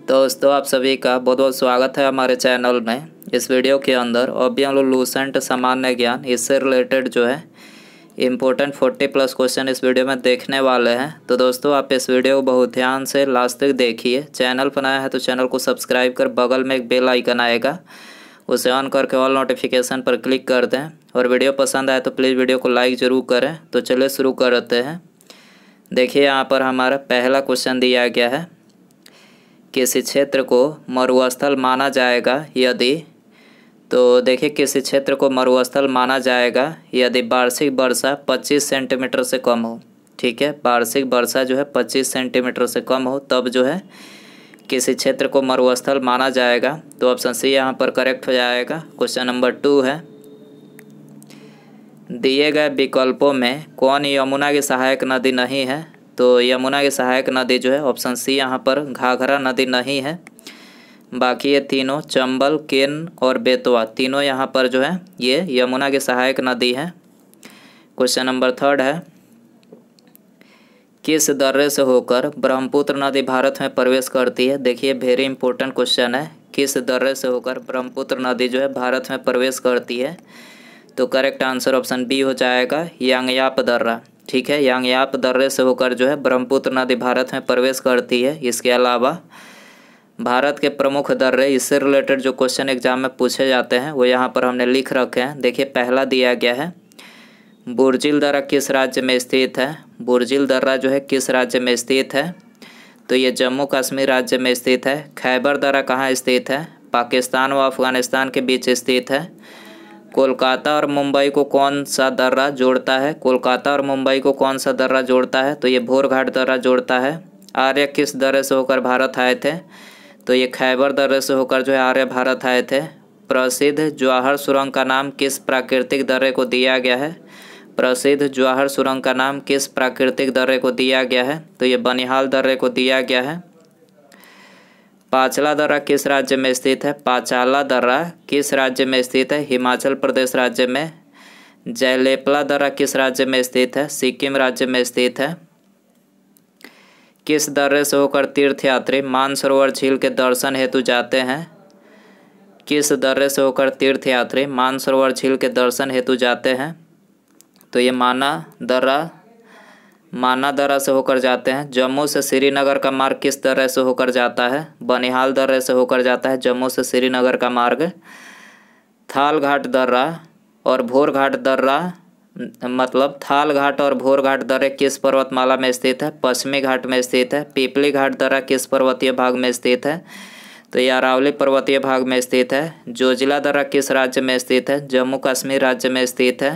दोस्तों आप सभी का बहुत बहुत स्वागत है हमारे चैनल में। इस वीडियो के अंदर अभी हम लोग लूसेंट सामान्य ज्ञान इससे रिलेटेड जो है इम्पोर्टेंट 40+ क्वेश्चन इस वीडियो में देखने वाले हैं। तो दोस्तों आप इस वीडियो को बहुत ध्यान से लास्ट तक देखिए। चैनल पर नया है तो चैनल को सब्सक्राइब कर बगल में एक बेल आइकन आएगा, उसे ऑन करके ऑल नोटिफिकेशन पर क्लिक कर दें। और वीडियो पसंद आए तो प्लीज़ वीडियो को लाइक ज़रूर करें। तो चलिए शुरू करते हैं। देखिए यहाँ पर हमारा पहला क्वेश्चन दिया गया है, किसी क्षेत्र को मरुस्थल माना जाएगा यदि, तो देखिए किसी क्षेत्र को मरुस्थल माना जाएगा यदि वार्षिक वर्षा 25 सेंटीमीटर से कम हो। ठीक है, वार्षिक वर्षा जो है 25 सेंटीमीटर से कम हो तब जो है किसी क्षेत्र को मरुस्थल माना जाएगा। तो ऑप्शन सी यहाँ पर करेक्ट हो जाएगा। क्वेश्चन नंबर 2 है, दिए गए विकल्पों में कौन यमुना की सहायक नदी नहीं है। तो यमुना की सहायक नदी जो है ऑप्शन सी यहाँ पर घाघरा नदी नहीं है। बाकी ये तीनों चंबल, केन और बेतवा तीनों यहाँ पर जो है ये यमुना की सहायक नदी है। क्वेश्चन नंबर 3 है, किस दर्रे से होकर ब्रह्मपुत्र नदी भारत में प्रवेश करती है। देखिए वेरी इंपॉर्टेंट क्वेश्चन है, किस दर्रे से होकर ब्रह्मपुत्र नदी जो है भारत में प्रवेश करती है। तो करेक्ट आंसर ऑप्शन बी हो जाएगा, यांगयाप दर्रा। ठीक है, यांगयाप दर्रे से होकर जो है ब्रह्मपुत्र नदी भारत में प्रवेश करती है। इसके अलावा भारत के प्रमुख दर्रे, इससे रिलेटेड जो क्वेश्चन एग्जाम में पूछे जाते हैं वो यहाँ पर हमने लिख रखे हैं। देखिए पहला दिया गया है, बुर्जिल दर्रा किस राज्य में स्थित है। बुर्जिल दर्रा जो है किस राज्य में स्थित है, तो ये जम्मू कश्मीर राज्य में स्थित है। खैबर दर्रा कहाँ स्थित है, पाकिस्तान व अफगानिस्तान के बीच स्थित है। कोलकाता और मुंबई को कौन सा दर्रा जोड़ता है। कोलकाता और मुंबई को कौन सा दर्रा जोड़ता है, तो ये भोरघाट दर्रा जोड़ता है। आर्य किस दर्रे से होकर भारत आए थे, तो ये खैबर दर्रे से होकर जो है आर्य भारत आए थे। प्रसिद्ध जवाहर सुरंग का नाम किस प्राकृतिक दर्रे को दिया गया है। प्रसिद्ध जवाहर सुरंग का नाम किस प्राकृतिक दर्रे को दिया गया है, तो ये बनिहाल दर्रे को दिया गया है। पांचला दर्रा किस राज्य में स्थित है। पांचाला दर्रा किस राज्य में स्थित है, हिमाचल प्रदेश राज्य में। जयलेपला दर्रा किस राज्य में स्थित है, सिक्किम राज्य में स्थित है। किस दर्रे से होकर तीर्थयात्री मानसरोवर झील के दर्शन हेतु जाते हैं। किस दर्रे से होकर तीर्थयात्री मानसरोवर झील के दर्शन हेतु जाते हैं, तो ये माना दर्रा से होकर जाते हैं। जम्मू से श्रीनगर का मार्ग किस दर्रे से होकर जाता है, बनिहाल दर्रे से होकर जाता है जम्मू से श्रीनगर का मार्ग। थालघाट दर्रा और भोरघाट दर्रा, मतलब थालघाट और भोरघाट दर्रे किस पर्वतमाला में स्थित है, पश्चिमी घाट में स्थित है। पीपली घाट दर्रा किस पर्वतीय भाग में स्थित है, तो ये अरावली पर्वतीय भाग में स्थित है। जोजिला दर्रा किस राज्य में स्थित है, जम्मू कश्मीर राज्य में स्थित है।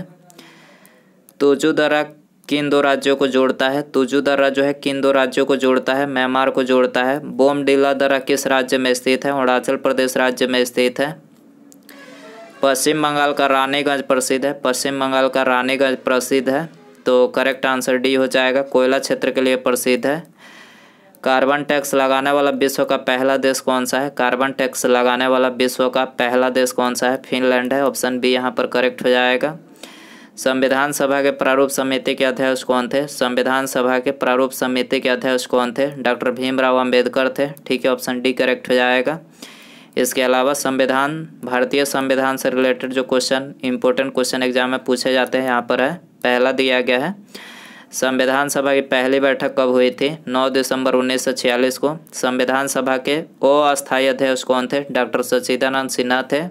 तुजू दर्रा किन दो राज्यों को जोड़ता है। तुजू दर्रा जो है किन दो राज्यों को जोड़ता है, म्यांमार को जोड़ता है। बोमडिला दर्रा किस राज्य में स्थित है, अरुणाचल प्रदेश राज्य में स्थित है। पश्चिम बंगाल का रानीगंज प्रसिद्ध है। पश्चिम बंगाल का रानीगंज प्रसिद्ध है, तो करेक्ट आंसर डी हो जाएगा, कोयला क्षेत्र के लिए प्रसिद्ध है। कार्बन टैक्स लगाने वाला विश्व का पहला देश कौन सा है। कार्बन टैक्स लगाने वाला विश्व का पहला देश कौन सा है, फिनलैंड है। ऑप्शन बी यहाँ पर करेक्ट हो जाएगा। संविधान सभा के प्रारूप समिति के अध्यक्ष कौन थे। संविधान सभा के प्रारूप समिति के अध्यक्ष कौन थे, डॉक्टर भीमराव अंबेडकर थे। ठीक है, ऑप्शन डी करेक्ट हो जाएगा। इसके अलावा भारतीय संविधान से रिलेटेड जो क्वेश्चन इंपॉर्टेंट क्वेश्चन एग्जाम में पूछे जाते हैं यहाँ पर है। पहला दिया गया है, संविधान सभा की पहली बैठक कब हुई थी, 9 दिसंबर 1946 को। संविधान सभा के अस्थायी अध्यक्ष कौन थे, डॉक्टर सच्चिदानंद सिन्हा थे।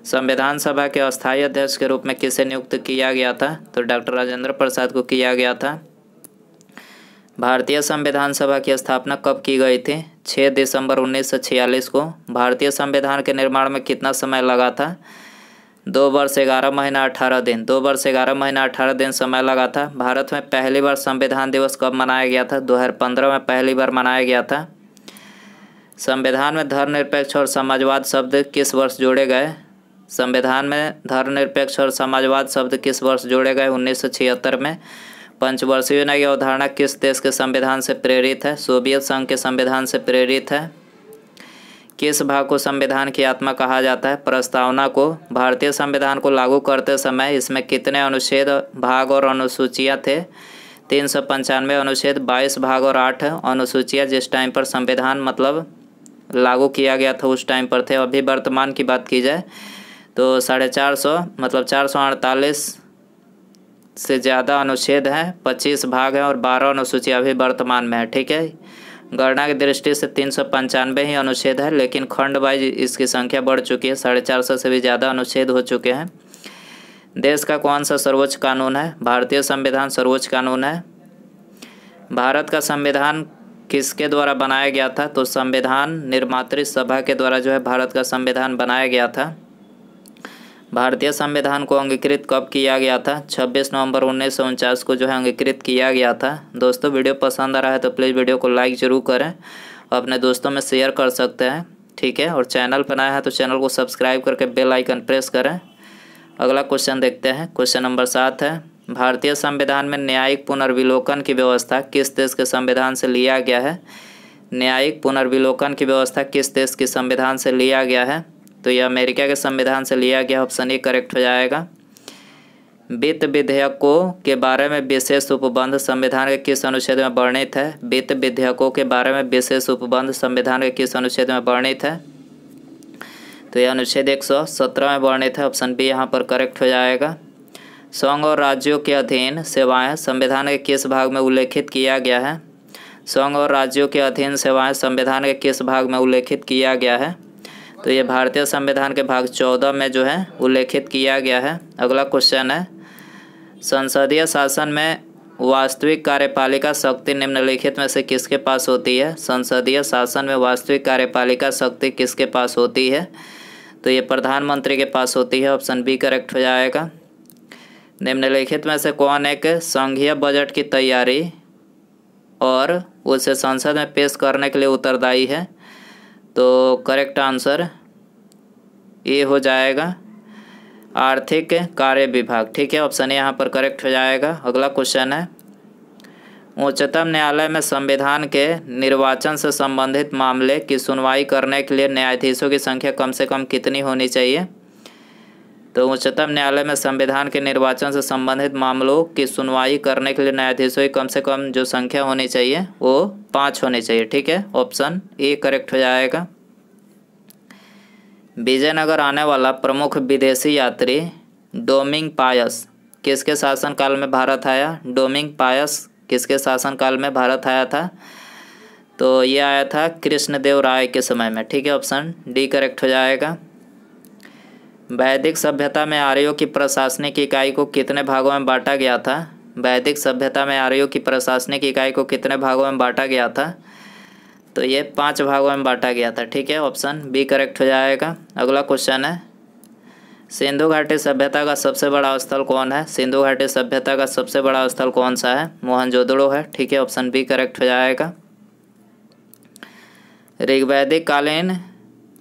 संविधान सभा के अस्थायी अध्यक्ष के रूप में किसे नियुक्त किया गया था, तो डॉक्टर राजेंद्र प्रसाद को किया गया था। भारतीय संविधान सभा की स्थापना कब की गई थी, 6 दिसंबर 1946 को। भारतीय संविधान के निर्माण में कितना समय लगा था, 2 वर्ष 11 महीना 18 दिन। 2 वर्ष 11 महीना 18 दिन समय लगा था। भारत में पहली बार संविधान दिवस कब मनाया गया था, 2015 में पहली बार मनाया गया था। संविधान में धर्मनिरपेक्ष और समाजवाद शब्द किस वर्ष जोड़े गए। संविधान में धर्मनिरपेक्ष और समाजवाद शब्द किस वर्ष जोड़े गए, 1976 में। पंचवर्षीय योजना की अवधारणा किस देश के संविधान से प्रेरित है, सोवियत संघ के संविधान से प्रेरित है। किस भाग को संविधान की आत्मा कहा जाता है, प्रस्तावना को। भारतीय संविधान को लागू करते समय इसमें कितने अनुच्छेद, भाग और अनुसूचियाँ थे, 395 अनुच्छेद, 22 भाग और 8 अनुसूचियाँ। जिस टाइम पर संविधान मतलब लागू किया गया था उस टाइम पर थे। अभी वर्तमान की बात की जाए तो 450 मतलब 448 से ज़्यादा अनुच्छेद हैं, 25 भाग हैं और 12 अनुसूचियाँ अभी वर्तमान में है। ठीक है, गणना की दृष्टि से 395 ही अनुच्छेद है, लेकिन खंड वाइज इसकी संख्या बढ़ चुकी है, 450 से भी ज़्यादा अनुच्छेद हो चुके हैं। देश का कौन सा सर्वोच्च कानून है? भारतीय संविधान सर्वोच्च कानून है। भारत का संविधान किसके द्वारा बनाया गया था? तो संविधान निर्मात्री सभा के द्वारा जो है भारत का संविधान बनाया गया था। भारतीय संविधान को अंगीकृत कब किया गया था? 26 नवंबर 1949 को जो है अंगीकृत किया गया था। दोस्तों वीडियो पसंद आ रहा है तो प्लीज़ वीडियो को लाइक ज़रूर करें, अपने दोस्तों में शेयर कर सकते हैं। ठीक है, और चैनल पर नया है तो चैनल को सब्सक्राइब करके बेल आइकन प्रेस करें। अगला क्वेश्चन देखते हैं, क्वेश्चन नंबर 7 है, भारतीय संविधान में न्यायिक पुनर्विलोकन की व्यवस्था किस देश के संविधान से लिया गया है? न्यायिक पुनर्विलोकन की व्यवस्था किस देश के संविधान से लिया गया है? तो यह अमेरिका के संविधान से लिया गया, ऑप्शन ए करेक्ट हो जाएगा। वित्त विधेयकों के बारे में विशेष उपबंध संविधान के किस अनुच्छेद में वर्णित है? वित्त विधेयकों के बारे में विशेष उपबंध संविधान के किस अनुच्छेद में वर्णित है? तो यह अनुच्छेद 117 में वर्णित है, ऑप्शन बी यहाँ पर करेक्ट हो जाएगा। संघ और राज्यों के अधीन सेवाएं संविधान के किस भाग में उल्लेखित किया गया है? संघ और राज्यों के अधीन सेवाएं संविधान के किस भाग में उल्लेखित किया गया है? तो ये भारतीय संविधान के भाग 14 में जो है उल्लेखित किया गया है। अगला क्वेश्चन है, संसदीय शासन में वास्तविक कार्यपालिका शक्ति निम्नलिखित में से किसके पास होती है? संसदीय शासन में वास्तविक कार्यपालिका शक्ति किसके पास होती है? तो ये प्रधानमंत्री के पास होती है, ऑप्शन बी करेक्ट हो जाएगा। निम्नलिखित में से कौन एक संघीय बजट की तैयारी और उसे संसद में पेश करने के लिए उत्तरदायी है? तो करेक्ट आंसर ये हो जाएगा आर्थिक कार्य विभाग। ठीक है, ऑप्शन ए यहाँ पर करेक्ट हो जाएगा। अगला क्वेश्चन है, उच्चतम न्यायालय में संविधान के निर्वाचन से संबंधित मामले की सुनवाई करने के लिए न्यायाधीशों की संख्या कम से कम कितनी होनी चाहिए? तो उच्चतम न्यायालय में संविधान के निर्वाचन से संबंधित मामलों की सुनवाई करने के लिए न्यायाधीशों की कम से कम जो संख्या होनी चाहिए वो 5 होनी चाहिए। ठीक है, ऑप्शन ए करेक्ट हो जाएगा। विजयनगर आने वाला प्रमुख विदेशी यात्री डोमिंग पायस किसके शासनकाल में भारत आया? डोमिंग पायस किसके शासनकाल में भारत आया था? तो ये आया था कृष्णदेव राय के समय में। ठीक है, ऑप्शन डी करेक्ट हो जाएगा। वैदिक सभ्यता में आर्यों की प्रशासनिक इकाई को कितने भागों में बांटा गया था? वैदिक सभ्यता में आर्यों की प्रशासनिक इकाई को कितने भागों में बांटा गया था? तो ये 5 भागों में बांटा गया था। ठीक है, ऑप्शन बी करेक्ट हो जाएगा। अगला क्वेश्चन है, सिंधु घाटी सभ्यता का सबसे बड़ा स्थल कौन है? सिंधु घाटी सभ्यता का सबसे बड़ा स्थल कौन सा है? मोहनजोदड़ो है। ठीक है, ऑप्शन बी करेक्ट हो जाएगा। ऋग्वैदिक कालीन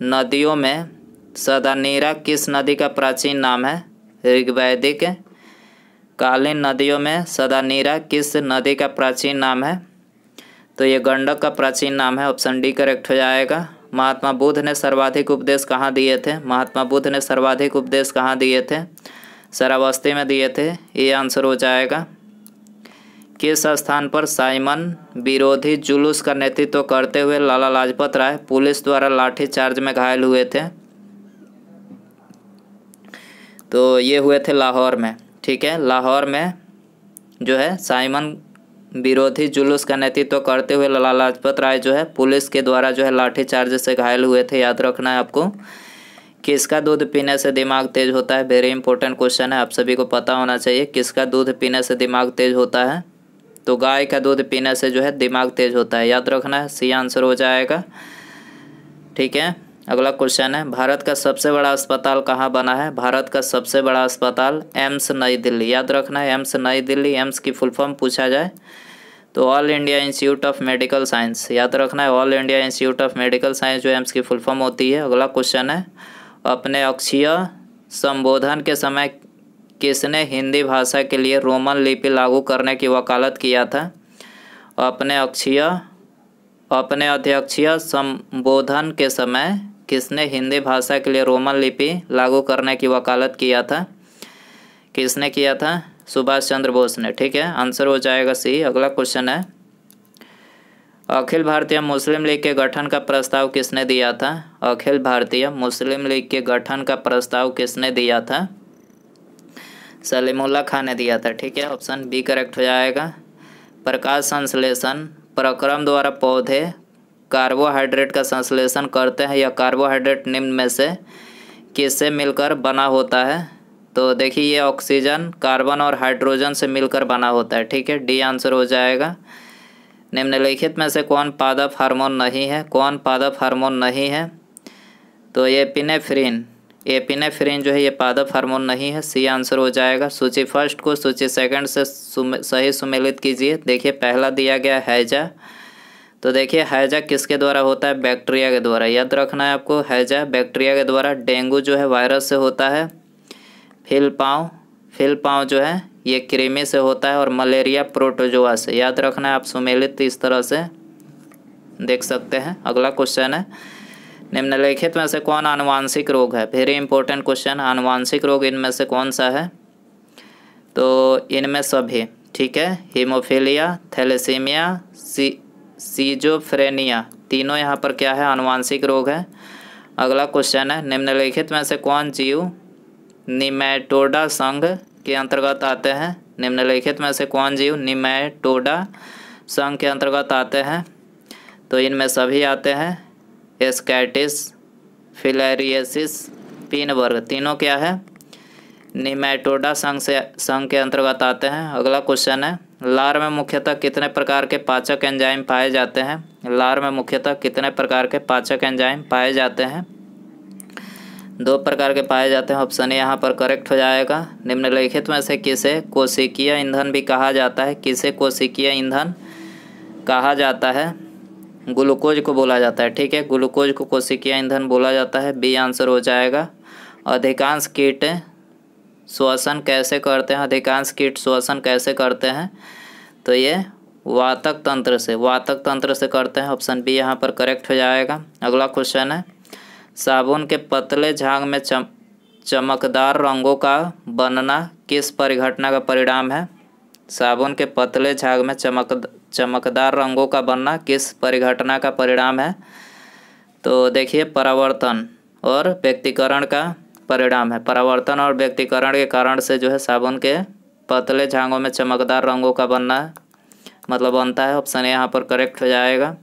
नदियों में सदानीरा किस नदी का प्राचीन नाम है? ऋग्वैदिक कालीन नदियों में सदानीरा किस नदी का प्राचीन नाम है? तो ये गंडक का प्राचीन नाम है, ऑप्शन डी करेक्ट हो जाएगा। महात्मा बुद्ध ने सर्वाधिक उपदेश कहाँ दिए थे? महात्मा बुद्ध ने सर्वाधिक उपदेश कहाँ दिए थे? शरावस्ती में दिए थे, ये आंसर हो जाएगा। किस स्थान पर साइमन विरोधी जुलूस का नेतृत्व करते हुए लाला लाजपत राय पुलिस द्वारा लाठीचार्ज में घायल हुए थे? तो ये हुए थे लाहौर में। ठीक है, लाहौर में जो है साइमन विरोधी जुलूस का नेतृत्व करते हुए लाला लाजपत राय जो है पुलिस के द्वारा जो है लाठीचार्ज से घायल हुए थे। याद रखना है आपको। किसका दूध पीने से दिमाग तेज होता है? वेरी इंपॉर्टेंट क्वेश्चन है, आप सभी को पता होना चाहिए। किसका दूध पीने से दिमाग तेज होता है? तो गाय का दूध पीने से जो है दिमाग तेज होता है, याद रखना है, सी आंसर हो जाएगा। ठीक है, अगला क्वेश्चन है, भारत का सबसे बड़ा अस्पताल कहाँ बना है? भारत का सबसे बड़ा अस्पताल एम्स नई दिल्ली, याद रखना है, एम्स नई दिल्ली। एम्स की फुल फॉर्म पूछा जाए तो all India institute of medical science, याद रखना है, all India institute of medical science जो एम्स की फुल फॉर्म होती है। अगला क्वेश्चन है, अपने अक्षीय संबोधन के समय किसने हिंदी भाषा के लिए रोमन लिपि लागू करने की वकालत किया था? अपने अध्यक्षीय संबोधन के समय किसने हिंदी भाषा के लिए रोमन लिपि लागू करने की वकालत किया था? किसने किया था? सुभाष चंद्र बोस ने। ठीक है, आंसर हो जाएगा सी। अगला क्वेश्चन है, अखिल भारतीय मुस्लिम लीग के गठन का प्रस्ताव किसने दिया था? अखिल भारतीय मुस्लिम लीग के गठन का प्रस्ताव किसने दिया था? सलीमुल्लाह खान ने दिया था। ठीक है, ऑप्शन बी करेक्ट हो जाएगा। प्रकाश संश्लेषण प्रक्रम द्वारा पौधे कार्बोहाइड्रेट का संश्लेषण करते हैं। यह कार्बोहाइड्रेट निम्न में से किससे मिलकर बना होता है? तो देखिए ये ऑक्सीजन, कार्बन और हाइड्रोजन से मिलकर बना होता है। ठीक है, डी आंसर हो जाएगा। निम्नलिखित में से कौन पादप हार्मोन नहीं है? कौन पादप हार्मोन नहीं है? तो एपिनेफ्रिन, एपिनेफ्रिन जो है ये पादप हार्मोन नहीं है। सी आंसर हो जाएगा। सूची फर्स्ट को सूची सेकंड से सही सुमेलित कीजिए। देखिए पहला दिया गया हैजा, तो देखिए हैजा किसके द्वारा होता है? बैक्टीरिया के द्वारा। याद रखना है आपको, हैजा बैक्टीरिया के द्वारा। डेंगू जो है वायरस से होता है। फिलपाँव जो है ये कृमि से होता है। और मलेरिया प्रोटोजोआ से। याद रखना है आप, सुमेलित इस तरह से देख सकते हैं। अगला क्वेश्चन है, निम्नलिखित में से कौन आनुवांशिक रोग है? Very important question. आनुवांशिक रोग इनमें से कौन सा है? तो इनमें सभी। ठीक है, हीमोफीलिया, थैलेसीमिया, सीजोफ्रेनिया, तीनों यहाँ पर क्या है? आनुवांशिक रोग है। अगला क्वेश्चन है, निम्नलिखित में से कौन जीव निमेटोडा संघ के अंतर्गत आते हैं? निम्नलिखित में से कौन जीव निमेटोडा संघ के अंतर्गत आते हैं? तो इनमें सभी आते हैं। एस्कैटिस, फिलेरिएसिस, पिन वर्ग, तीनों क्या है? निमेटोडा संघ के अंतर्गत आते हैं। अगला क्वेश्चन है, लार में मुख्यतः कितने प्रकार के पाचक एंजाइम पाए जाते हैं? लार में मुख्यतः कितने प्रकार के पाचक एंजाइम पाए जाते हैं? 2 प्रकार के पाए जाते हैं। ऑप्शन ए यहाँ पर करेक्ट हो जाएगा। निम्नलिखित में से किसे कोशिकीय ईंधन भी कहा जाता है? किसे कोशिकीय ईंधन कहा जाता है? ग्लूकोज को बोला जाता है। ठीक है, ग्लूकोज को कोशिकीय ईंधन बोला जाता है। बी आंसर हो जाएगा। अधिकांश कीट श्वसन कैसे करते हैं? अधिकांश कीट श्वसन कैसे करते हैं? तो ये वातक तंत्र से करते हैं। ऑप्शन बी यहाँ पर करेक्ट हो जाएगा। अगला क्वेश्चन है, साबुन के पतले झाग में चमकदार रंगों का बनना किस परिघटना का परिणाम है? साबुन के पतले झाग में चमकदार रंगों का बनना किस परिघटना का परिणाम है? तो देखिए परावर्तन और व्यक्तीकरण का परिणाम है। परावर्तन और व्यक्तीकरण के कारण से जो है साबुन के पतले झागों में चमकदार रंगों का बनना मतलब बनता है। ऑप्शन यहाँ पर करेक्ट हो जाएगा।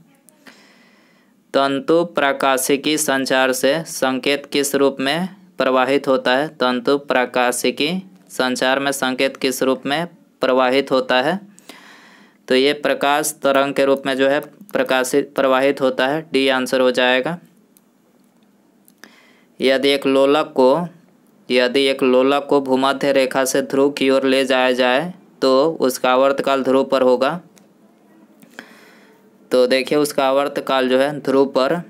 तंतु प्रकाशिकी संचार से संकेत किस रूप में प्रवाहित होता है? तंतु प्रकाशिकी संचार में संकेत किस रूप में प्रवाहित होता है? तो ये प्रकाश तरंग के रूप में जो है प्रवाहित होता है। डी आंसर हो जाएगा। यदि एक लोलक को भूमध्य रेखा से ध्रुव की ओर ले जाया जाए तो उसका आवर्तकाल ध्रुव पर होगा। तो देखिए उसका आवर्तकाल जो है ध्रुव पर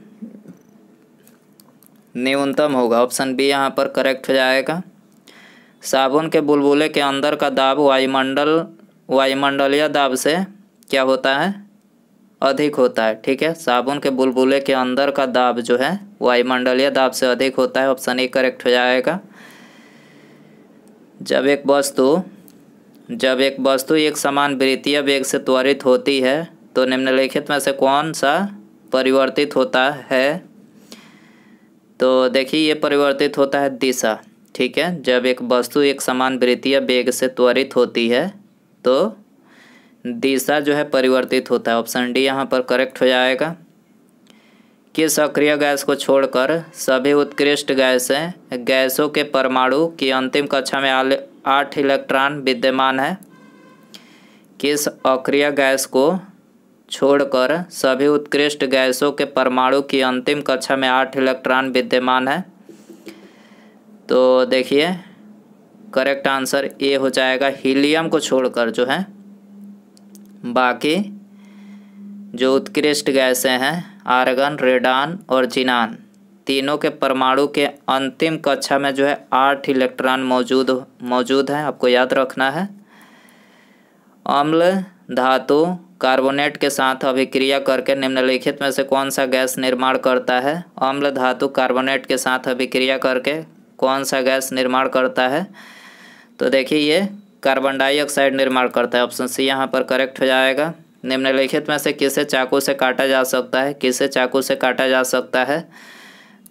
न्यूनतम होगा। ऑप्शन बी यहाँ पर करेक्ट हो जाएगा। साबुन के बुलबुले के अंदर का दाब वायुमंडलीय दाब से क्या होता है? अधिक होता है। ठीक है, साबुन के बुलबुले के अंदर का दाब जो है वायुमंडलीय दाब से अधिक होता है। ऑप्शन ए करेक्ट हो जाएगा। जब एक वस्तु एक समान वृत्तीय वेग से त्वरित होती है तो निम्नलिखित में से कौन सा परिवर्तित होता है? तो देखिए ये परिवर्तित होता है दिशा। ठीक है, जब एक वस्तु एक समान वृत्तीय वेग से त्वरित होती है तो दिशा जो है परिवर्तित होता है। ऑप्शन डी यहाँ पर करेक्ट हो जाएगा। किस अक्रिय गैस को छोड़कर सभी उत्कृष्ट गैसों के परमाणु की अंतिम कक्षा में 8 इलेक्ट्रॉन विद्यमान है? किस अक्रिय गैस को छोड़कर सभी उत्कृष्ट गैसों के परमाणु की अंतिम कक्षा में 8 इलेक्ट्रॉन विद्यमान है? तो देखिए करेक्ट आंसर ए हो जाएगा। हीलियम को छोड़कर जो है बाकी जो उत्कृष्ट गैसें हैं आर्गन, रेडान और जिनान, तीनों के परमाणु के अंतिम कक्षा में जो है 8 इलेक्ट्रॉन मौजूद हैं। आपको याद रखना है। अम्ल धातु कार्बोनेट के साथ अभिक्रिया करके निम्नलिखित में से कौन सा गैस निर्माण करता है? अम्ल धातु कार्बोनेट के साथ अभिक्रिया करके कौन सा गैस निर्माण करता है? तो देखिए ये कार्बन डाइऑक्साइड निर्माण करता है। ऑप्शन सी यहाँ पर करेक्ट हो जाएगा। निम्नलिखित में से किसे चाकू से काटा जा सकता है? किसे चाकू से काटा जा सकता है?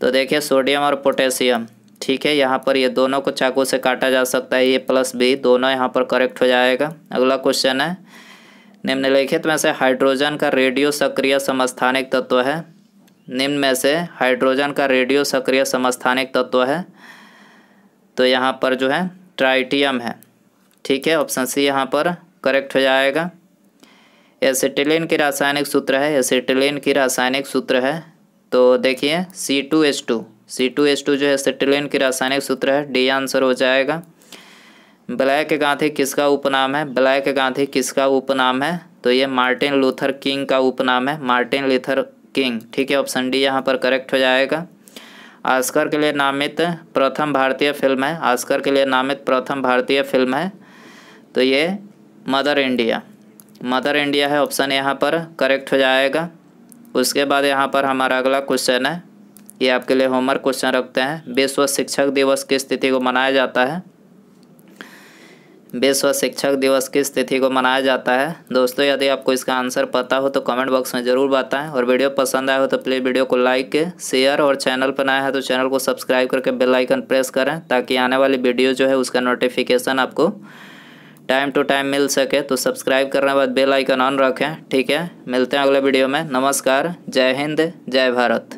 तो देखिए सोडियम और पोटेशियम। ठीक है, यहाँ पर ये दोनों को चाकू से काटा जा सकता है, ए प्लस बी दोनों यहाँ पर करेक्ट हो जाएगा। अगला क्वेश्चन है, निम्नलिखित में से हाइड्रोजन का रेडियो सक्रिय समस्थानिक तत्व है। निम्न में से हाइड्रोजन का रेडियो सक्रिय समस्थानिक तत्व है, तो यहाँ पर जो है ट्राइटियम है। ठीक है, ऑप्शन सी यहाँ पर करेक्ट हो जाएगा। एसिटिलीन की रासायनिक सूत्र है, एसिटिलीन की रासायनिक सूत्र है, तो देखिए C2H2, C2H2 जो है एसिटिलीन की रासायनिक सूत्र है, डी आंसर हो जाएगा। ब्लैक गांधी किसका उपनाम है? ब्लैक गांधी किसका उपनाम है? तो ये मार्टिन लूथर किंग का उपनाम है, मार्टिन लूथर किंग। ठीक है, ऑप्शन डी यहाँ पर करेक्ट हो जाएगा। ऑस्कर के लिए नामित प्रथम भारतीय फिल्म है, ऑस्कर के लिए नामित प्रथम भारतीय फिल्म है, तो ये मदर इंडिया, मदर इंडिया है, ऑप्शन यहाँ पर करेक्ट हो जाएगा। उसके बाद यहाँ पर हमारा अगला क्वेश्चन है, ये आपके लिए होमवर्क क्वेश्चन रखते हैं। विश्व शिक्षक दिवस किस तिथि को मनाया जाता है? विश्व शिक्षक दिवस किस तिथि को मनाया जाता है? दोस्तों यदि आपको इसका आंसर पता हो तो कमेंट बॉक्स में ज़रूर बताएं, और वीडियो पसंद आया हो तो प्लीज़ वीडियो को लाइक शेयर, और चैनल पर नया है तो चैनल को सब्सक्राइब करके बेल आइकन प्रेस करें, ताकि आने वाली वीडियो जो है उसका नोटिफिकेशन आपको टाइम टू टाइम मिल सके। तो सब्सक्राइब करने के बाद बेल आइकन ऑन रखें। ठीक है, मिलते हैं अगले वीडियो में। नमस्कार, जय हिंद, जय भारत।